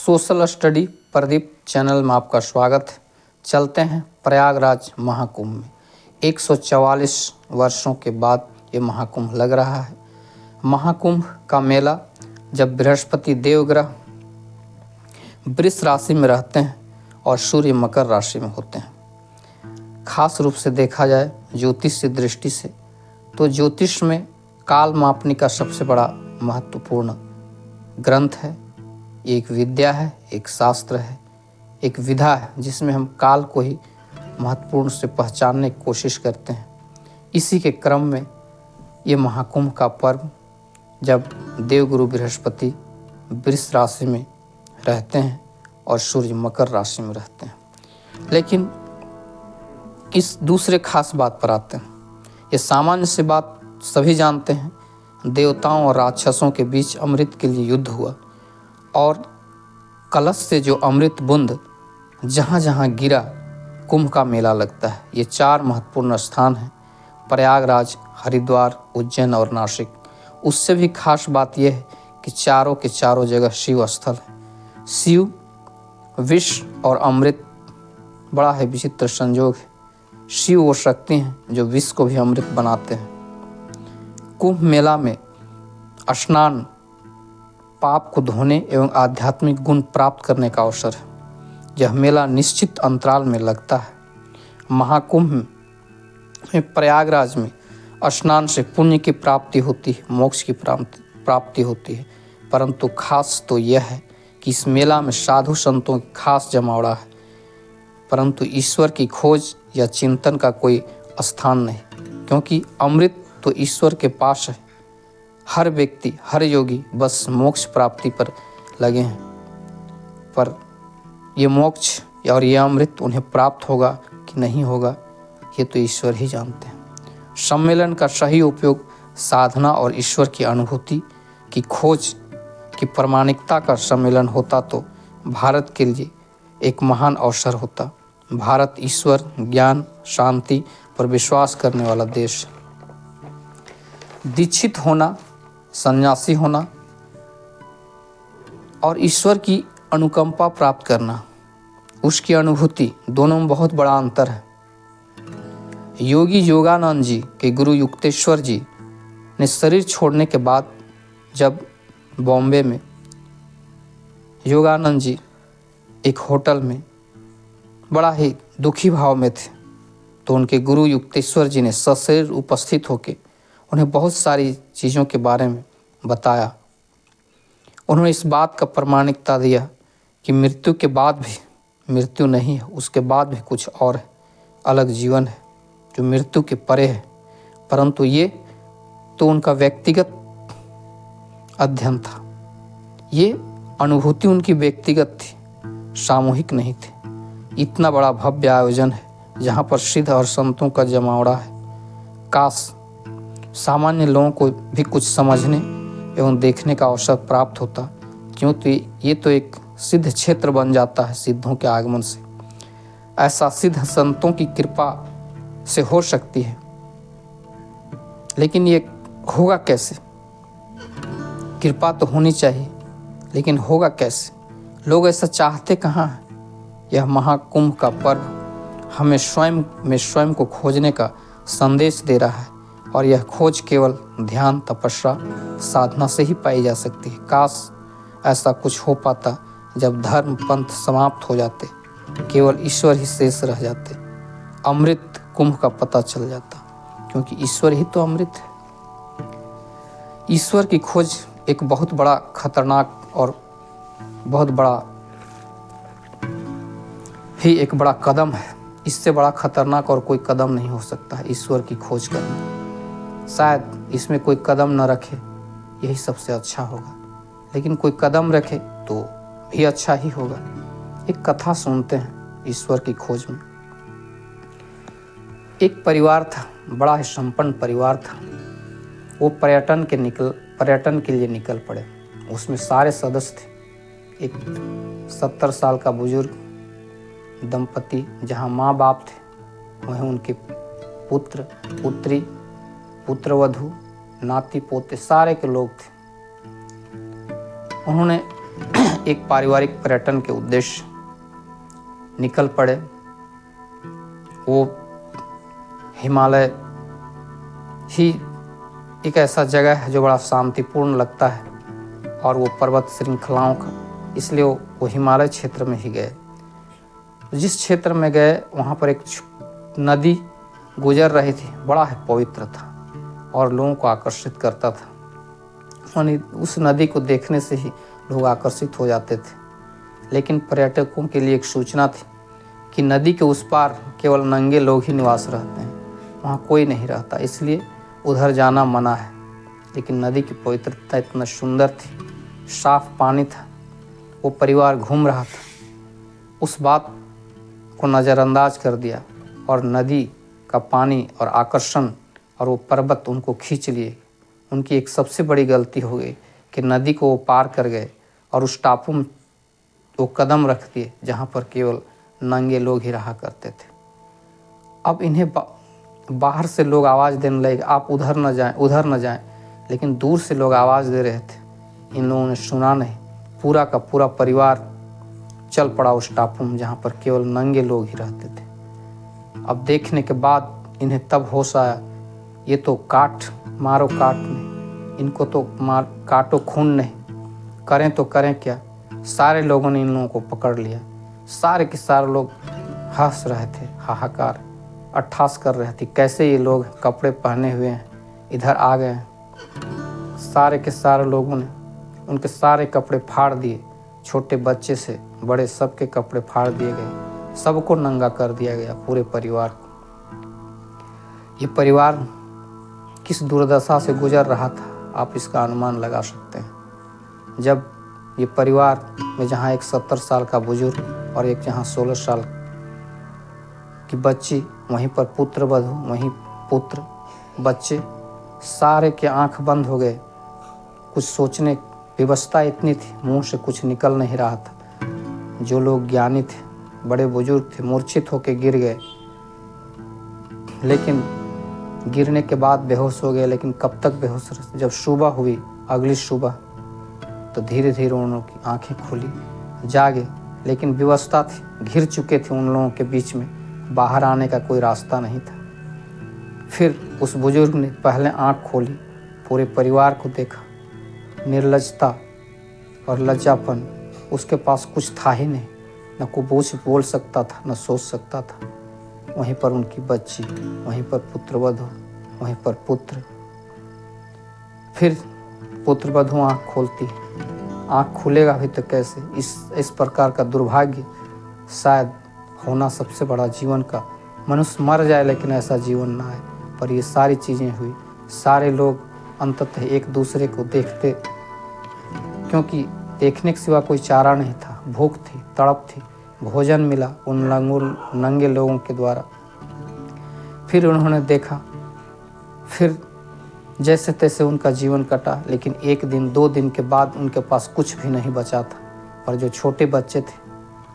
Social study Pradeep channel में आपका स्वागत है। चलते हैं प्रयागराज महाकुंभ में। 144 वर्षों के बाद ये महाकुंभ लग रहा है। महाकुंभ का मेला जब बृहस्पति देवग्रह वृष राशि में रहते हैं और सूर्य मकर राशि में होते हैं। खास रूप से देखा जाए ज्योतिष की दृष्टि से तो ज्योतिष में काल मापनी का सबसे बड़ा महत्वपूर्ण ग्रंथ है। एक विद्या है, एक शास्त्र है, एक विधा है जिसमें हम काल को ही महत्वपूर्ण से पहचानने की कोशिश करते हैं। इसी के क्रम में ये महाकुंभ का पर्व जब देवगुरु बृहस्पति वृष राशि में रहते हैं और सूर्य मकर राशि में रहते हैं। लेकिन इस दूसरे खास बात पर आते हैं। ये सामान्य सी बात सभी जानते हैं, देवताओं और राक्षसों के बीच अमृत के लिए युद्ध हुआ और कलश से जो अमृत बूंद जहाँ जहाँ गिरा कुंभ का मेला लगता है। ये 4 महत्वपूर्ण स्थान हैं, प्रयागराज, हरिद्वार, उज्जैन और नासिक। उससे भी खास बात यह है कि चारों के चारों जगह शिव स्थल है। शिव, विष और अमृत बड़ा है विचित्र संयोग है। शिव वो शक्ति हैं जो विष को भी अमृत बनाते हैं। कुंभ मेला में स्नान पाप को धोने एवं आध्यात्मिक गुण प्राप्त करने का अवसर है। यह मेला निश्चित अंतराल में लगता है। महाकुंभ में प्रयागराज में स्नान से पुण्य की प्राप्ति होती है, मोक्ष की प्राप्ति होती है। परंतु खास तो यह है कि इस मेला में साधु संतों की खास जमावड़ा है, परंतु ईश्वर की खोज या चिंतन का कोई स्थान नहीं, क्योंकि अमृत तो ईश्वर के पास है। हर व्यक्ति, हर योगी बस मोक्ष प्राप्ति पर लगे हैं, पर ये मोक्ष और ये अमृत उन्हें प्राप्त होगा कि नहीं होगा ये तो ईश्वर ही जानते हैं। सम्मेलन का सही उपयोग साधना और ईश्वर की अनुभूति की खोज की प्रामाणिकता का सम्मेलन होता तो भारत के लिए एक महान अवसर होता। भारत ईश्वर, ज्ञान, शांति पर विश्वास करने वाला देश है। दीक्षित होना, सन्यासी होना और ईश्वर की अनुकंपा प्राप्त करना, उसकी अनुभूति, दोनों में बहुत बड़ा अंतर है। योगी योगानंद जी के गुरु युक्तेश्वर जी ने शरीर छोड़ने के बाद जब बॉम्बे में योगानंद जी एक होटल में बड़ा ही दुखी भाव में थे, तो उनके गुरु युक्तेश्वर जी ने सशरीर उपस्थित होकर उन्हें बहुत सारी चीज़ों के बारे में बताया। उन्होंने इस बात का प्रामाणिकता दिया कि मृत्यु के बाद भी मृत्यु नहीं है, उसके बाद भी कुछ और है, अलग जीवन है जो मृत्यु के परे है। परंतु ये तो उनका व्यक्तिगत अध्ययन था, ये अनुभूति उनकी व्यक्तिगत थी, सामूहिक नहीं थी। इतना बड़ा भव्य आयोजन है जहाँ पर सिद्ध और संतों का जमावड़ा है। काश सामान्य लोगों को भी कुछ समझने एवं देखने का अवसर प्राप्त होता, क्योंकि ये तो एक सिद्ध क्षेत्र बन जाता है सिद्धों के आगमन से। ऐसा सिद्ध संतों की कृपा से हो सकती है, लेकिन ये होगा कैसे? कृपा तो होनी चाहिए, लेकिन होगा कैसे? लोग ऐसा चाहते कहाँ हैं? यह महाकुंभ का पर्व हमें स्वयं को खोजने का संदेश दे रहा है, और यह खोज केवल ध्यान, तपस्या, साधना से ही पाई जा सकती है। काश ऐसा कुछ हो पाता जब धर्म पंथ समाप्त हो जाते, केवल ईश्वर ही शेष रह जाते, अमृत कुंभ का पता चल जाता, क्योंकि ईश्वर ही तो अमृत है। ईश्वर की खोज एक बहुत बड़ा खतरनाक और बहुत बड़ा ही एक बड़ा कदम है। इससे बड़ा खतरनाक और कोई कदम नहीं हो सकता है ईश्वर की खोज करना। शायद इसमें कोई कदम न रखे, यही सबसे अच्छा होगा, लेकिन कोई कदम रखे तो भी अच्छा ही होगा। एक कथा सुनते हैं ईश्वर की खोज में। एक परिवार था, बड़ा ही संपन्न परिवार था। वो पर्यटन के लिए निकल पड़े। उसमें सारे सदस्य थे। एक 70 साल का बुजुर्ग दंपति, जहाँ माँ बाप थे वहीं उनके पुत्र, पुत्री, पुत्रवधू, नाती पोते, सारे के लोग थे। उन्होंने एक पारिवारिक पर्यटन के उद्देश्य निकल पड़े। वो हिमालय ही एक ऐसा जगह है जो बड़ा शांतिपूर्ण लगता है और वो पर्वत श्रृंखलाओं का, इसलिए वो हिमालय क्षेत्र में ही गए। जिस क्षेत्र में गए वहाँ पर एक नदी गुजर रही थी, बड़ा है पवित्र था और लोगों को आकर्षित करता था। उस नदी को देखने से ही लोग आकर्षित हो जाते थे। लेकिन पर्यटकों के लिए एक सूचना थी कि नदी के उस पार केवल नंगे लोग ही निवास रहते हैं, वहाँ कोई नहीं रहता, इसलिए उधर जाना मना है। लेकिन नदी की पवित्रता इतना सुंदर थी, साफ पानी था, वो परिवार घूम रहा था, उस बात को नज़रअंदाज कर दिया और नदी का पानी और आकर्षण और वो पर्वत उनको खींच लिए। उनकी एक सबसे बड़ी गलती हो गई कि नदी को वो पार कर गए और उस टापू में वो कदम रख दिए जहाँ पर केवल नंगे लोग ही रहा करते थे। अब इन्हें बाहर से लोग आवाज़ देने लगे, आप उधर न जाएं, उधर न जाएं। लेकिन दूर से लोग आवाज़ दे रहे थे, इन लोगों ने सुना नहीं। पूरा का पूरा परिवार चल पड़ा उस टापू में जहाँ पर केवल नंगे लोग ही रहते थे। अब देखने के बाद इन्हें तब होश आया, ये तो काट मारो काट नहीं, इनको तो मार काटो खून नहीं, करें तो करें क्या। सारे लोगों ने इन लोगों को पकड़ लिया। सारे के सारे लोग हंस रहे थे, हाहाकार अट्ठास कर रहे थे, कैसे ये लोग कपड़े पहने हुए हैं इधर आ गए हैं। सारे के सारे लोगों ने उनके सारे कपड़े फाड़ दिए, छोटे बच्चे से बड़े सबके कपड़े फाड़ दिए गए, सबको नंगा कर दिया गया, पूरे परिवार को। ये परिवार किस दुर्दशा से गुजर रहा था आप इसका अनुमान लगा सकते हैं। जब ये परिवार में जहाँ एक 70 साल का बुजुर्ग और एक जहाँ 16 साल की बच्ची, वहीं पर पुत्र वधू, वहीं पुत्र बच्चे, सारे के आंख बंद हो गए। कुछ सोचने विवशता इतनी थी, मुंह से कुछ निकल नहीं रहा था। जो लोग ज्ञानी थे, बड़े बुजुर्ग थे, मूर्छित होकर गिर गए, लेकिन गिरने के बाद बेहोश हो गए। लेकिन कब तक बेहोश रहे? जब सुबह हुई, अगली सुबह, तो धीरे धीरे उन की आंखें खुली, जागे। लेकिन विवशता थी, घिर चुके थे उन लोगों के बीच में, बाहर आने का कोई रास्ता नहीं था। फिर उस बुजुर्ग ने पहले आंख खोली, पूरे परिवार को देखा। निर्लजता और लज्जापन, उसके पास कुछ था ही नहीं, न को बोल सकता था, न सोच सकता था। वहीं पर उनकी बच्ची, वहीं पर पुत्रवधू, वहीं पर पुत्र। फिर पुत्रवधू आँख खोलती, आँख खुलेगा भी तो कैसे? इस प्रकार का दुर्भाग्य शायद होना सबसे बड़ा जीवन का। मनुष्य मर जाए लेकिन ऐसा जीवन ना आए। पर ये सारी चीज़ें हुई। सारे लोग अंततः एक दूसरे को देखते, क्योंकि देखने के सिवा कोई चारा नहीं था। भूख थी, तड़प थी, भोजन मिला उन नंगे लोगों के द्वारा। फिर उन्होंने देखा, फिर जैसे तैसे उनका जीवन कटा। लेकिन एक दिन, 2 दिन के बाद उनके पास कुछ भी नहीं बचा था। और जो छोटे बच्चे थे,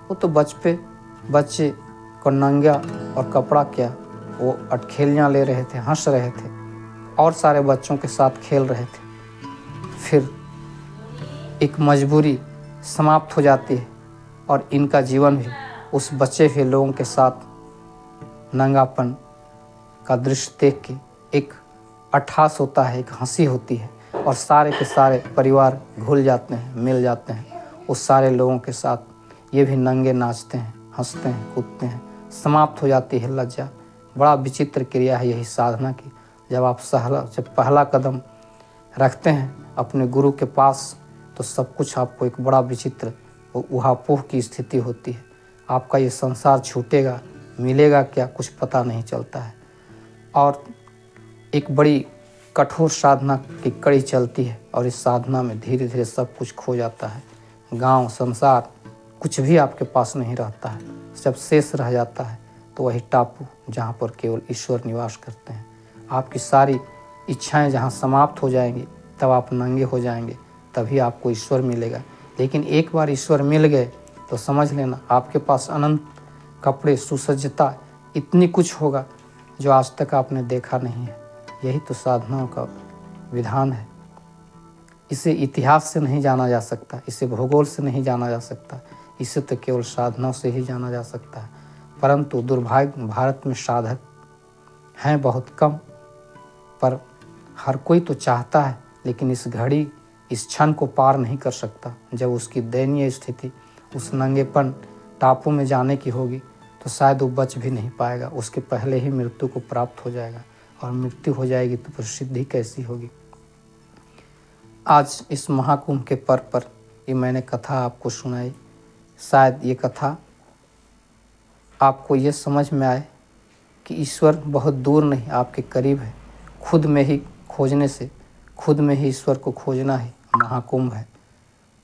वो तो बच्चे को नंगा और कपड़ा क्या, वो अटखेलियाँ ले रहे थे, हंस रहे थे और सारे बच्चों के साथ खेल रहे थे। फिर एक मजबूरी समाप्त हो जाती है और इनका जीवन भी उस बचे हुए लोगों के साथ नंगापन का दृश्य देख के एक अट्ठास होता है, एक हंसी होती है और सारे के सारे परिवार घुल जाते हैं, मिल जाते हैं उस सारे लोगों के साथ। ये भी नंगे नाचते हैं, हंसते हैं, कूदते हैं। समाप्त हो जाती है लज्जा। बड़ा विचित्र क्रिया है यही साधना की। जब आप पहला कदम रखते हैं अपने गुरु के पास, तो सब कुछ आपको एक बड़ा विचित्र उहापोह की स्थिति होती है। आपका ये संसार छूटेगा, मिलेगा क्या, कुछ पता नहीं चलता है। और एक बड़ी कठोर साधना की कड़ी चलती है और इस साधना में धीरे धीरे सब कुछ खो जाता है। गांव, संसार, कुछ भी आपके पास नहीं रहता है। जब शेष रह जाता है तो वही टापू जहाँ पर केवल ईश्वर निवास करते हैं। आपकी सारी इच्छाएं जहाँ समाप्त हो जाएंगी, तब आप नंगे हो जाएंगे, तभी आपको ईश्वर मिलेगा। लेकिन एक बार ईश्वर मिल गए तो समझ लेना आपके पास अनंत कपड़े, सुसज्जता, इतनी कुछ होगा जो आज तक आपने देखा नहीं है। यही तो साधनाओं का विधान है। इसे इतिहास से नहीं जाना जा सकता, इसे भूगोल से नहीं जाना जा सकता, इसे तो केवल साधनाओं से ही जाना जा सकता है। परंतु दुर्भाग्य भारत में साधक हैं बहुत कम, पर हर कोई तो चाहता है, लेकिन इस घड़ी इस क्षण को पार नहीं कर सकता। जब उसकी दयनीय स्थिति उस नंगेपन टापू में जाने की होगी तो शायद वो बच भी नहीं पाएगा, उसके पहले ही मृत्यु को प्राप्त हो जाएगा, और मृत्यु हो जाएगी तो फिर सिद्धि कैसी होगी। आज इस महाकुंभ के पर्व पर ये मैंने कथा आपको सुनाई। शायद ये कथा आपको ये समझ में आए कि ईश्वर बहुत दूर नहीं, आपके करीब है। खुद में ही खोजने से, खुद में ही ईश्वर को खोजना ही महाकुंभ है।